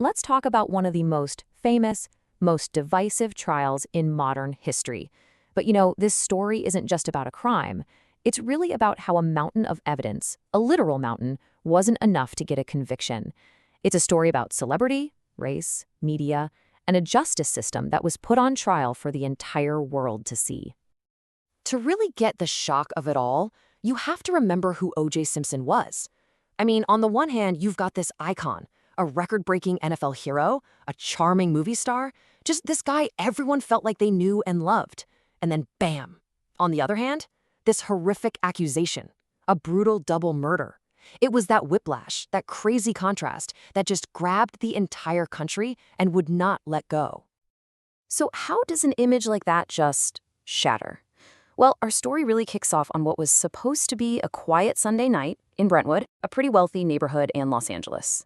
let's talk about one of the most famous, most divisive trials in modern history. But this story isn't just about a crime. It's really about how a mountain of evidence, a literal mountain, wasn't enough to get a conviction. It's a story about celebrity, race, media, and a justice system that was put on trial for the entire world to see. To really get the shock of it all, you have to remember who O.J. Simpson was. I mean, on the one hand, you've got this icon, a record-breaking NFL hero, a charming movie star, just this guy everyone felt like they knew and loved. And then bam! On the other hand, this horrific accusation, a brutal double murder. It was that whiplash, that crazy contrast that just grabbed the entire country and would not let go. So how does an image like that just shatter? Well, our story really kicks off on what was supposed to be a quiet Sunday night in Brentwood, a pretty wealthy neighborhood in Los Angeles.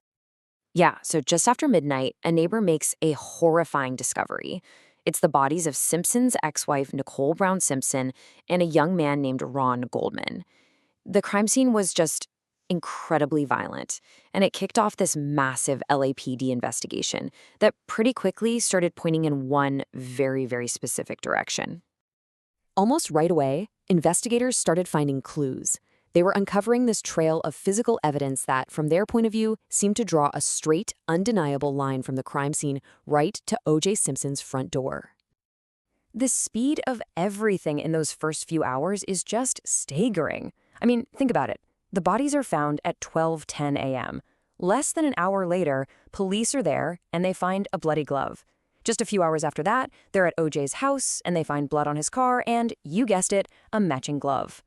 Yeah, so just after midnight, a neighbor makes a horrifying discovery. It's the bodies of Simpson's ex-wife, Nicole Brown Simpson, and a young man named Ron Goldman. The crime scene was just incredibly violent, and it kicked off this massive LAPD investigation that pretty quickly started pointing in one very, very specific direction. Almost right away, investigators started finding clues. They were uncovering this trail of physical evidence that, from their point of view, seemed to draw a straight, undeniable line from the crime scene right to O.J. Simpson's front door. The speed of everything in those first few hours is just staggering. I mean, think about it. The bodies are found at 12:10 a.m. Less than an hour later, police are there and they find a bloody glove. Just a few hours after that, they're at O.J.'s house and they find blood on his car and, you guessed it, a matching glove.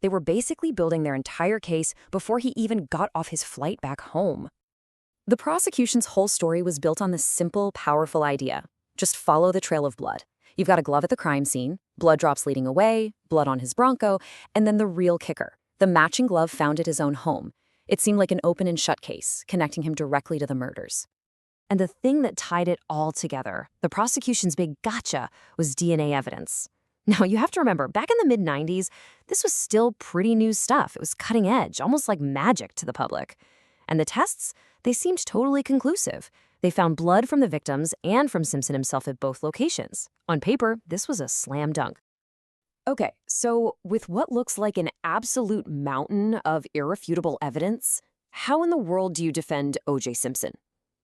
They were basically building their entire case before he even got off his flight back home. The prosecution's whole story was built on this simple, powerful idea. Just follow the trail of blood. You've got a glove at the crime scene, blood drops leading away, blood on his Bronco, and then the real kicker, the matching glove found at his own home. It seemed like an open and shut case, connecting him directly to the murders. And the thing that tied it all together, the prosecution's big gotcha, was DNA evidence. Now, you have to remember, back in the mid-90s, this was still pretty new stuff. It was cutting edge, almost like magic to the public. And the tests, they seemed totally conclusive. They found blood from the victims and from Simpson himself at both locations. On paper, this was a slam dunk. Okay, so with what looks like an absolute mountain of irrefutable evidence, how in the world do you defend O.J. Simpson?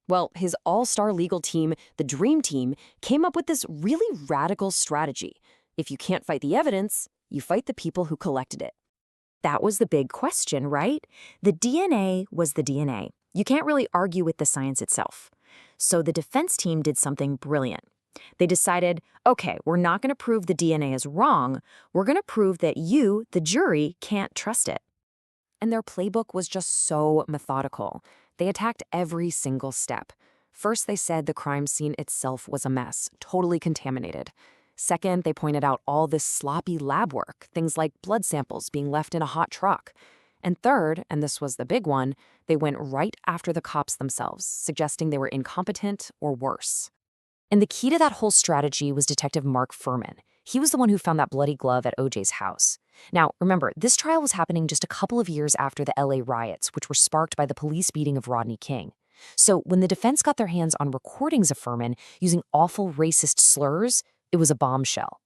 Well, his all-star legal team, the Dream Team, came up with this really radical strategy. If you can't fight the evidence, you fight the people who collected it. That was the big question, right? The DNA was the DNA. You can't really argue with the science itself. So the defense team did something brilliant. They decided, okay, we're not going to prove the DNA is wrong. We're going to prove that you, the jury, can't trust it. And their playbook was just so methodical. They attacked every single step. First, they said the crime scene itself was a mess, totally contaminated. Second, they pointed out all this sloppy lab work, things like blood samples being left in a hot truck. And third, and this was the big one, they went right after the cops themselves, suggesting they were incompetent or worse. And the key to that whole strategy was Detective Mark Furman. He was the one who found that bloody glove at O.J.'s house. Now, remember, this trial was happening just a couple of years after the L.A. riots, which were sparked by the police beating of Rodney King. So when the defense got their hands on recordings of Furman using awful racist slurs, it was a bombshell.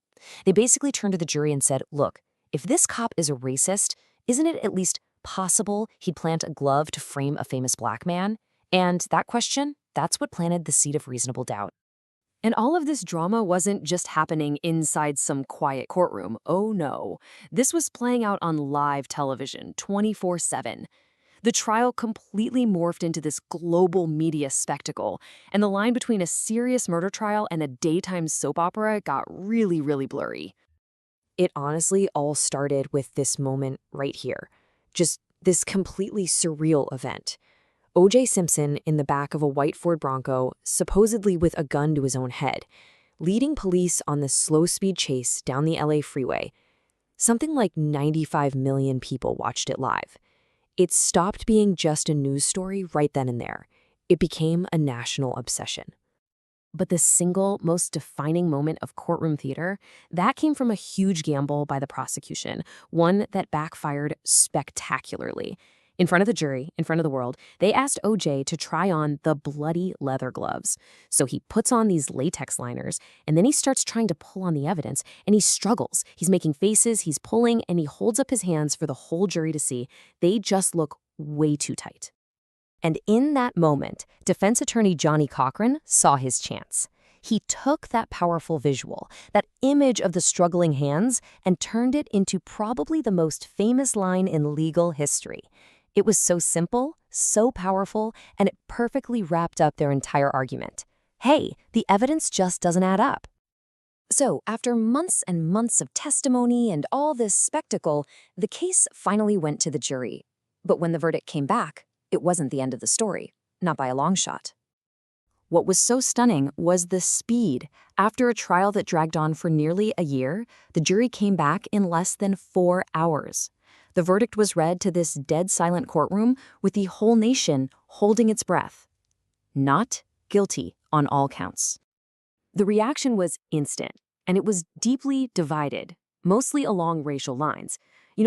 They basically turned to the jury and said, look, if this cop is a racist, isn't it at least possible he'd plant a glove to frame a famous black man? And that question, that's what planted the seed of reasonable doubt. And all of this drama wasn't just happening inside some quiet courtroom. Oh no. This was playing out on live television, 24/7. The trial completely morphed into this global media spectacle, and the line between a serious murder trial and a daytime soap opera got really, really blurry. It honestly all started with this moment right here. Just this completely surreal event. O.J. Simpson in the back of a white Ford Bronco, supposedly with a gun to his own head, leading police on this slow-speed chase down the LA freeway. Something like 95 million people watched it live. It stopped being just a news story right then and there. It became a national obsession. But the single most defining moment of courtroom theater, that came from a huge gamble by the prosecution, one that backfired spectacularly. In front of the jury, in front of the world, they asked OJ to try on the bloody leather gloves. So he puts on these latex liners, and then he starts trying to pull on the evidence, and he struggles. He's making faces, he's pulling, and he holds up his hands for the whole jury to see. They just look way too tight. And in that moment, defense attorney Johnny Cochran saw his chance. He took that powerful visual, that image of the struggling hands, and turned it into probably the most famous line in legal history. It was so simple, so powerful, and it perfectly wrapped up their entire argument. Hey, the evidence just doesn't add up. So, after months and months of testimony and all this spectacle, the case finally went to the jury. But when the verdict came back, it wasn't the end of the story, not by a long shot. What was so stunning was the speed. After a trial that dragged on for nearly a year, the jury came back in less than 4 hours. The verdict was read to this dead-silent courtroom with the whole nation holding its breath. Not guilty on all counts. The reaction was instant, and it was deeply divided, mostly along racial lines.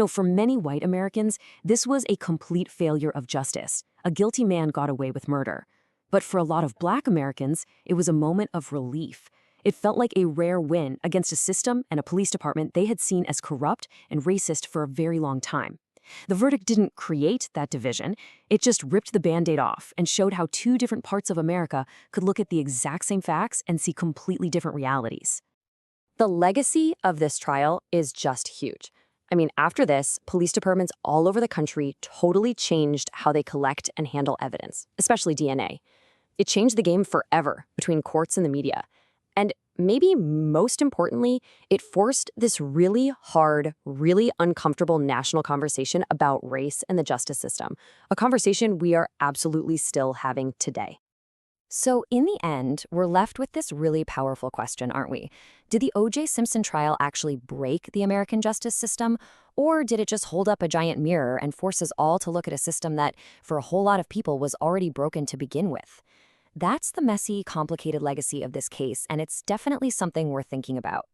For many white Americans, this was a complete failure of justice. A guilty man got away with murder. But for a lot of Black Americans, it was a moment of relief. It felt like a rare win against a system and a police department they had seen as corrupt and racist for a very long time. The verdict didn't create that division. It just ripped the Band-Aid off and showed how two different parts of America could look at the exact same facts and see completely different realities. The legacy of this trial is just huge. After this, police departments all over the country totally changed how they collect and handle evidence, especially DNA. It changed the game forever between courts and the media. And maybe most importantly, it forced this really hard, really uncomfortable national conversation about race and the justice system, a conversation we are absolutely still having today. So in the end, we're left with this really powerful question, aren't we? Did the O.J. Simpson trial actually break the American justice system, or did it just hold up a giant mirror and force us all to look at a system that, for a whole lot of people, was already broken to begin with? That's the messy, complicated legacy of this case, and it's definitely something worth thinking about.